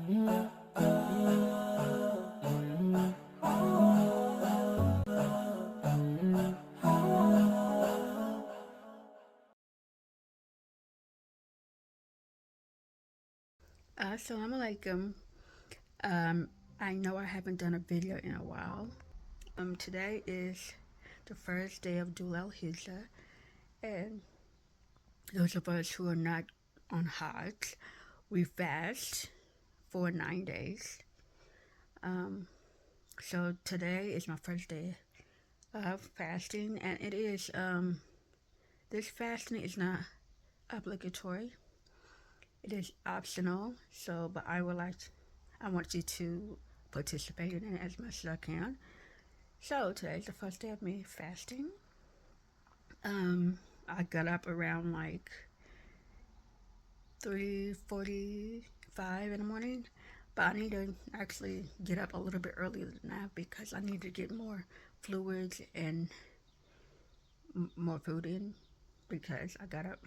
Assalamu alaikum. Um, I know I haven't done a video in a while. Today is the first day of Thul-hijjah, and those of us who are not on Hajj, we fast for 9 days. So today is my first day of fasting, and it is this fasting is not obligatory. It is optional. So, but I want you to participate in it as much as I can. So today's the first day of me fasting. I got up around like 3:45 in the morning, but I need to actually get up a little bit earlier than that because I need to get more fluids and more food in because I got up.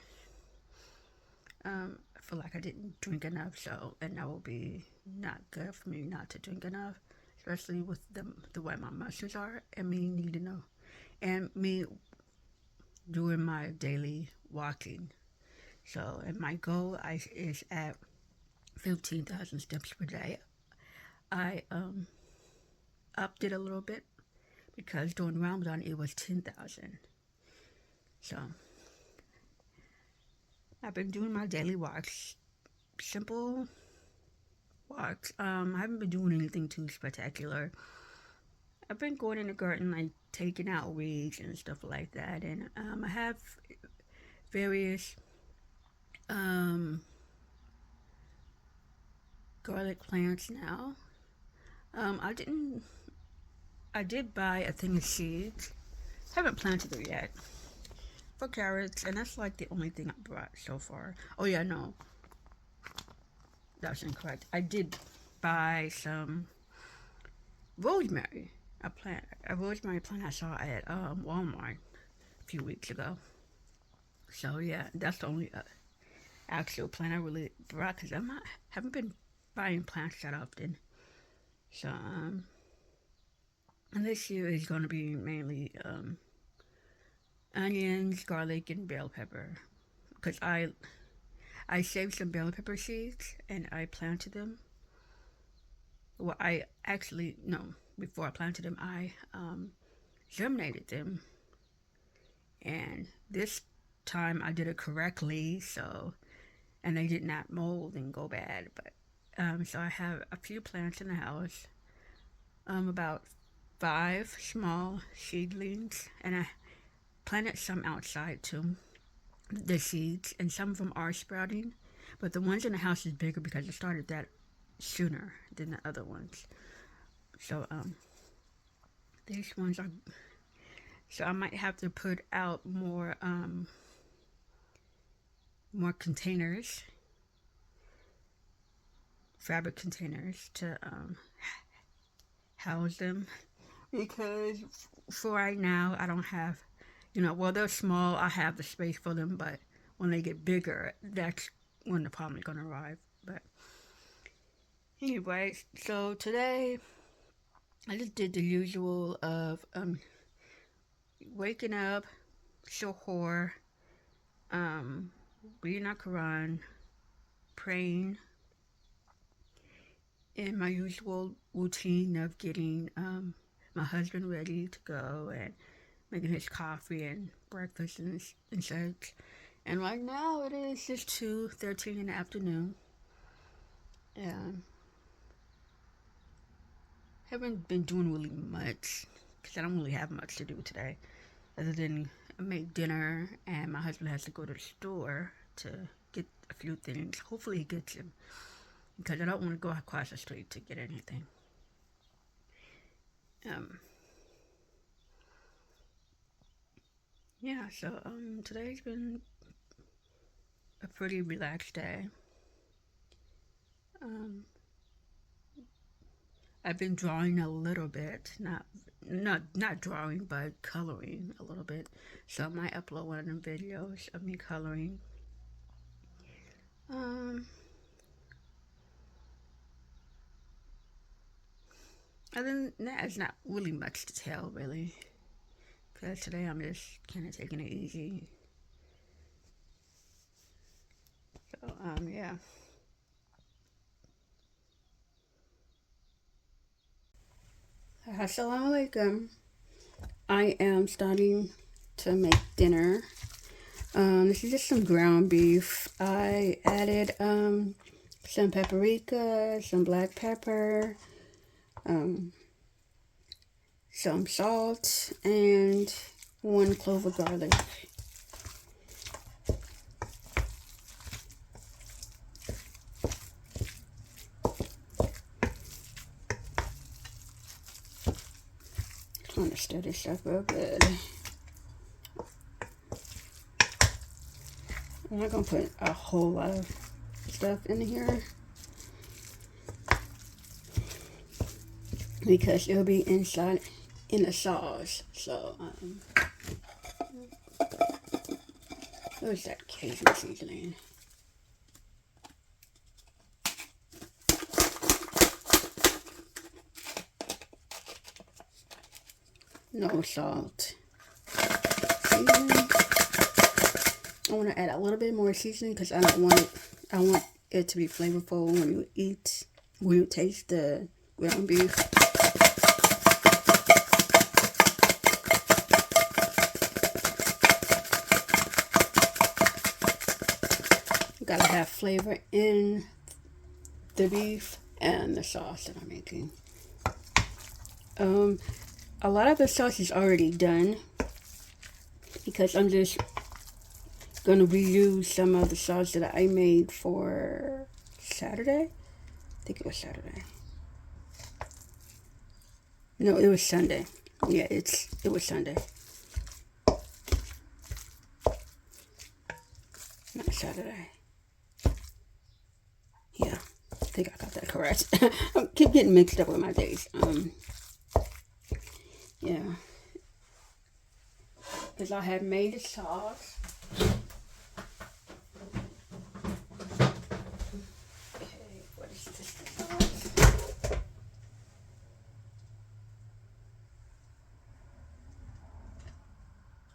I feel like I didn't drink enough, so and that will be not good for me not to drink enough, especially with the way my muscles are and me needing to know and me doing my daily walking. So, and my goal is at 15,000 steps per day. I upped it a little bit because during Ramadan it was 10,000. So, I've been doing my daily walks, simple walks. I haven't been doing anything too spectacular. I've been going in the garden, like taking out weeds and stuff like that, and I have various garlic plants now. I didn't. I did buy a thing of seeds. Haven't planted it yet for carrots, and that's like the only thing I brought so far. Oh yeah, no, that's incorrect. I did buy some rosemary. A rosemary plant I saw at Walmart a few weeks ago. So yeah, that's the only actual plant I really brought because haven't been buying plants that often. So and this year is going to be mainly onions, garlic, and bell pepper because I saved some bell pepper seeds and I planted them. Well, I actually no, before I planted them, I germinated them, and this time I did it correctly. So, and they did not mold and go bad. But so I have a few plants in the house, about 5 small seedlings, and I planted some outside too. The seeds, and some of them are sprouting, but the ones in the house is bigger because it started that sooner than the other ones. So these ones are. So I might have to put out more containers, fabric containers to house them because for right now I don't have, well they're small. I have the space for them, but when they get bigger, that's when the problem is gonna arrive. But anyway, so today I just did the usual of waking up, Shahor, um, reading our Quran, praying, and my usual routine of getting my husband ready to go and making his coffee and breakfast and such. And right now it is just 2:13 in the afternoon. And haven't been doing really much because I don't really have much to do today other than make dinner, and my husband has to go to the store to get a few things. Hopefully he gets them because I don't want to go across the street to get anything. Um, yeah, so today's been a pretty relaxed day. Um, I've been drawing a little bit, not drawing, but coloring a little bit. So I might upload one of them videos of me coloring. Um, Other than that, it's not really much to tell, really. Because today I'm just kind of taking it easy. So, yeah. Assalamu alaikum. I am starting to make dinner. This is just some ground beef. I added some paprika, some black pepper, some salt, and 1 clove of garlic. Trying to stir this up real good. I'm not gonna put a whole lot of stuff in here because it'll be inside in the sauce. So, what's that Cajun seasoning? No salt. Seasoning. I want to add a little bit more seasoning because I want it to be flavorful when you taste the ground beef. Gotta have flavor in the beef and the sauce that I'm making. A lot of the sauce is already done because I'm just gonna reuse some of the sauce that I made for Saturday. I think it was Saturday. No, it was Sunday. Yeah, it was Sunday. Not Saturday. Yeah, I think I got that correct. I keep getting mixed up with my days. Yeah. Because I had made the sauce.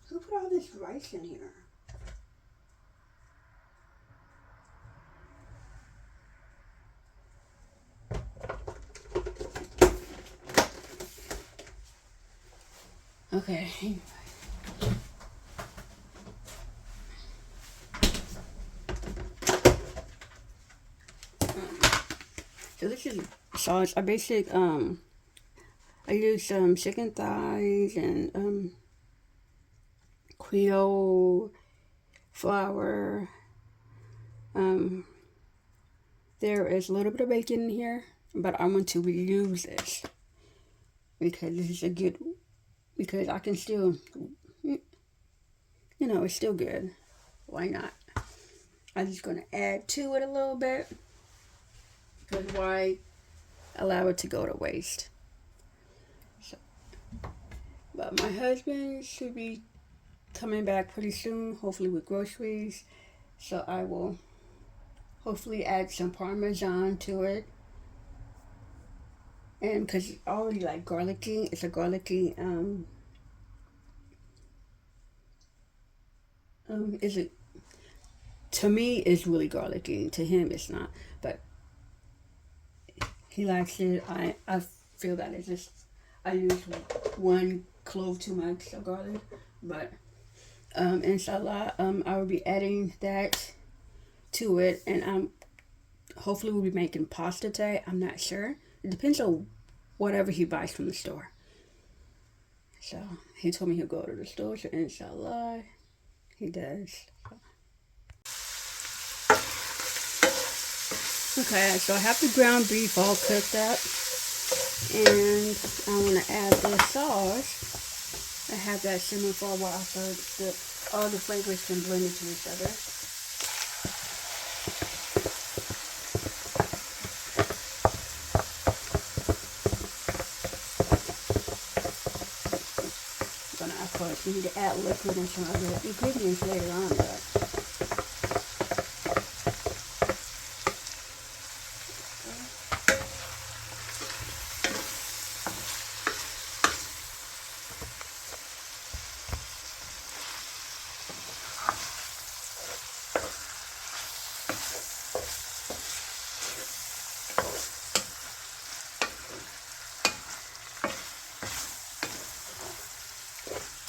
Who put all this rice in here? Okay. So this is sauce. I use some chicken thighs and Creole flour. There is a little bit of bacon in here, but I want to reuse this because this is because I can still, it's still good. Why not? I'm just going to add to it a little bit because why allow it to go to waste? So, but my husband should be coming back pretty soon, hopefully with groceries. So I will hopefully add some Parmesan to it. And because it's already like garlicky, it's a garlicky, to me, it's really garlicky. To him, it's not. But he likes it. I feel that it's just, I use 1 clove too much of garlic. But, inshallah, I will be adding that to it. And hopefully we'll be making pasta today. I'm not sure. It depends on whatever he buys from the store. So he told me he'll go to the store. So inshallah, he does. Okay, so I have the ground beef all cooked up, and I want to add the sauce. I have that simmer for a while so all the flavors can blend into each other. Of course, you need to add liquid and some other ingredients later on, but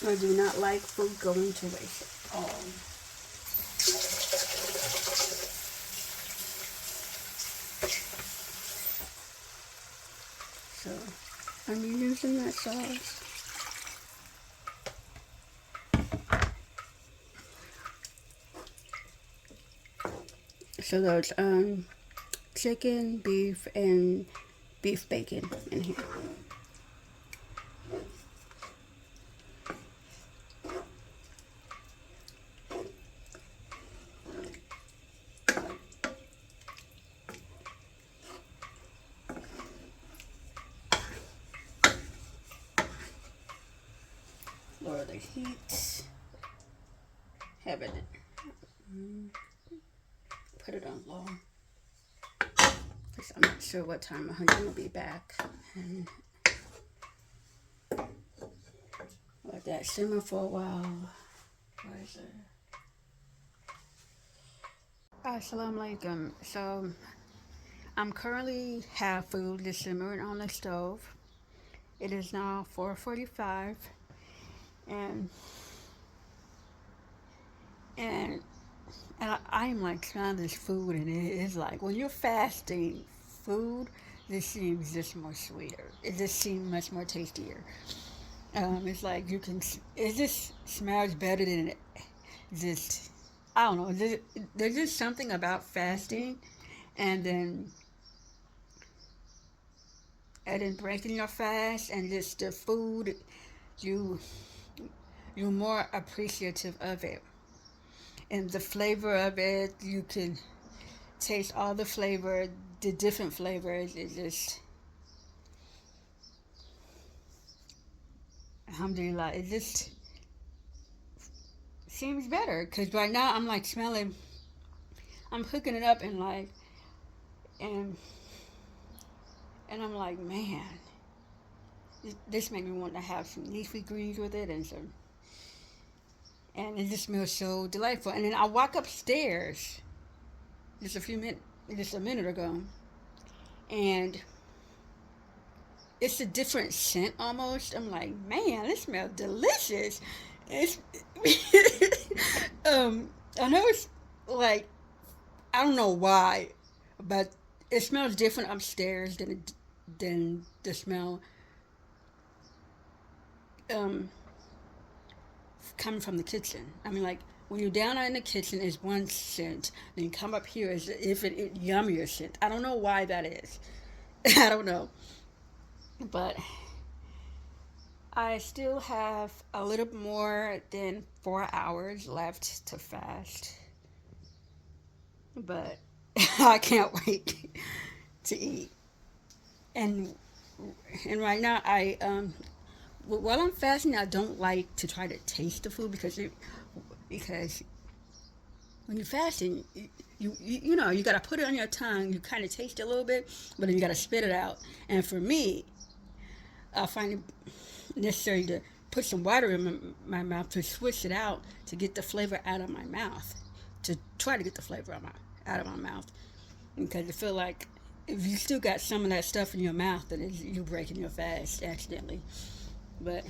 I do not like food going to waste at all. So I'm using that sauce. So there's chicken, beef, and beef bacon in here. Lower the heat. Have it. Put it on low. Because I'm not sure what time my husband will be back. And let that simmer for a while. Where is it? Assalamu alaikum. So I'm currently have food just simmering on the stove. It is now 4:45, and I'm like trying this food, and it is like when you're fasting, food this seems just more sweeter. It just seems much more tastier. It's like you can. It just smells better than it just. I don't know. There's just something about fasting, and then breaking your fast, and just the food, you you're more appreciative of it, and the flavor of it. You can taste all the flavor, the different flavors. It just, alhamdulillah, it just seems better. Because right now I'm like smelling, I'm cooking it up and like, and I'm like, man, this makes me want to have some leafy greens with it, and it just smells so delightful. And then I walk upstairs just a minute ago, and it's a different scent almost. I'm like, man, this smells delicious. It's I know it's like, I don't know why, but it smells different upstairs than the smell um coming from the kitchen. I mean, like when you're down in the kitchen is one scent, then you come up here as if it yummier scent. I don't know why that is. I don't know, but I still have a little more than 4 hours left to fast, but I can't wait to eat. And right now, while I'm fasting, I don't like to try to taste the food because when you're fasting, you know you gotta put it on your tongue. You kind of taste it a little bit, but then you gotta spit it out. And for me, I find it necessary to put some water in my mouth to switch it out to get the flavor out of my mouth. To try to get the flavor out of my mouth, because I feel like if you still got some of that stuff in your mouth, then you're breaking your fast accidentally. But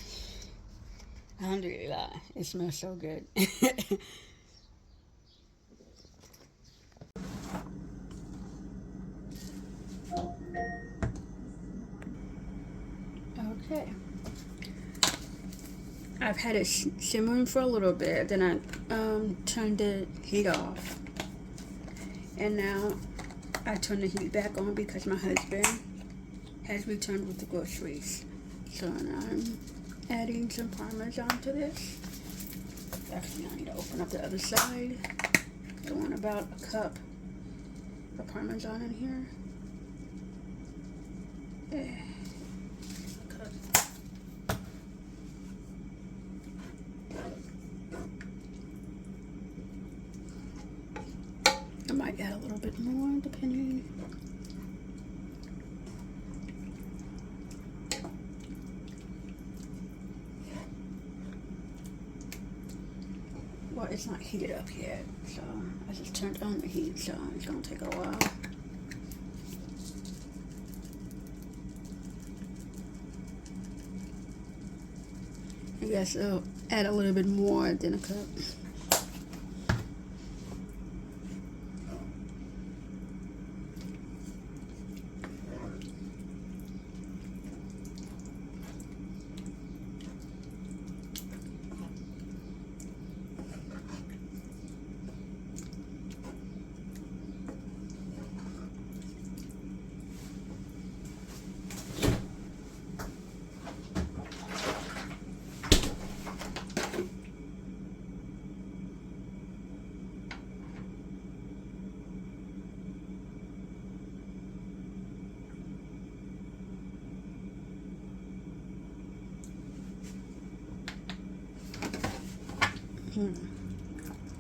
alhamdulillah, it smells so good. Okay. I've had it simmering for a little bit, then I turned the heat off. And now I turn the heat back on because my husband has returned with the groceries. So now I'm adding some Parmesan to this. Actually, I need to open up the other side. I want about a cup of Parmesan in here. I might add a little bit more depending. Well, it's not heated up yet, so I just turned on the heat, so it's gonna take a while. Yes, I'll add a little bit more than a cup.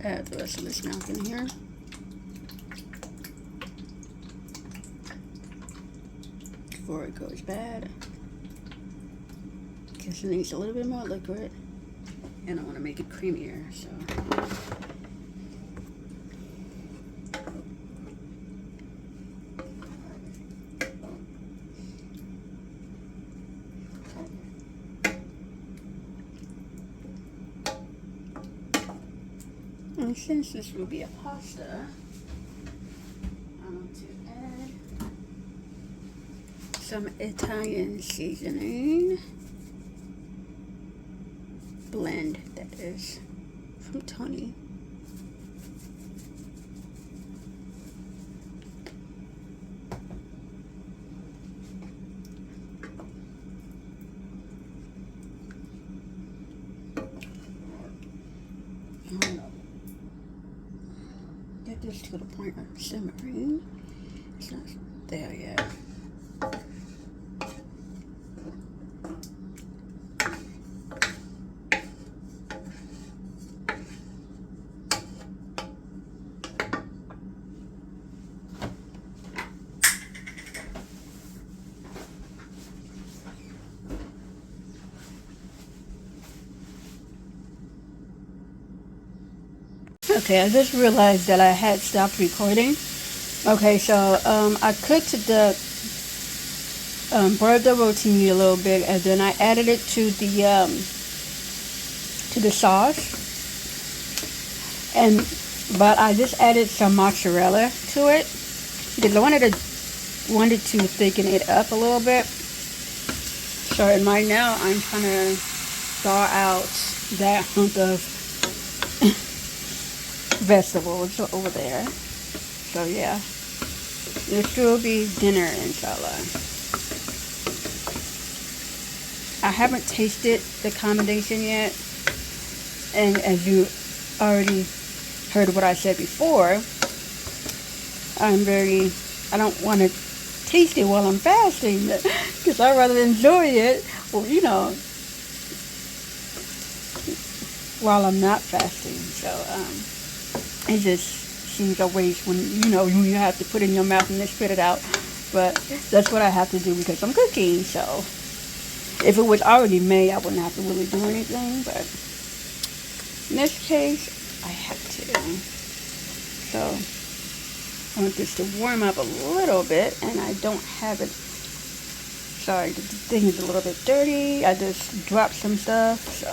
Add the rest of this milk in here. Before it goes bad. Because it needs a little bit more liquid. And I want to make it creamier, so. And since this will be a pasta, I'm going to add some Italian seasoning. Blend, that is, from Tony. Get this to the point of simmering. It's not there yet. Okay, I just realized that I had stopped recording. Okay, so I cooked the boiled the rotini a little bit, and then I added it to the sauce. But I just added some mozzarella to it because I wanted to thicken it up a little bit. So right now I'm trying to thaw out that hunk of vegetables over there. So yeah, this will be dinner, inshallah. I haven't tasted the combination yet, and as you already heard what I said before, I don't want to taste it while I'm fasting because I'd rather enjoy it, well, you know, while I'm not fasting. So it just seems a waste when you have to put it in your mouth and then spit it out. But that's what I have to do because I'm cooking. So if it was already made, I wouldn't have to really do anything. But in this case, I have to. So I want this to warm up a little bit, and I don't have it. Sorry, the thing is a little bit dirty. I just dropped some stuff. So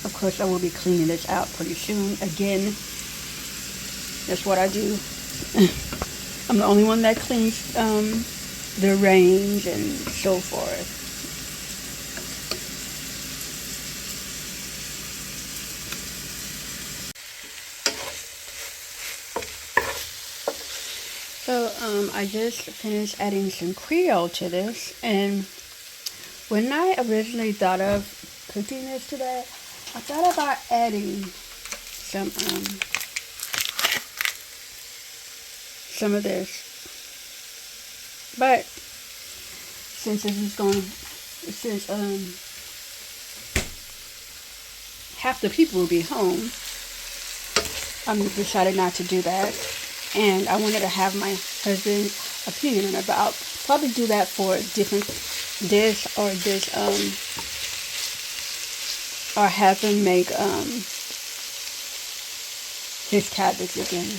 of course, I will be cleaning this out pretty soon. Again, that's what I do. I'm the only one that cleans the range and so forth. So I just finished adding some Creole to this, and when I originally thought of cooking this today, I thought about adding some of this, but since half the people will be home, I decided not to do that, and I wanted to have my husband's opinion about probably do that for a different dish or this or have him make his cabbage again.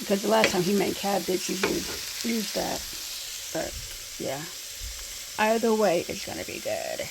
Because the last time he made cabbage, he did use that. But yeah, either way, it's gonna be good.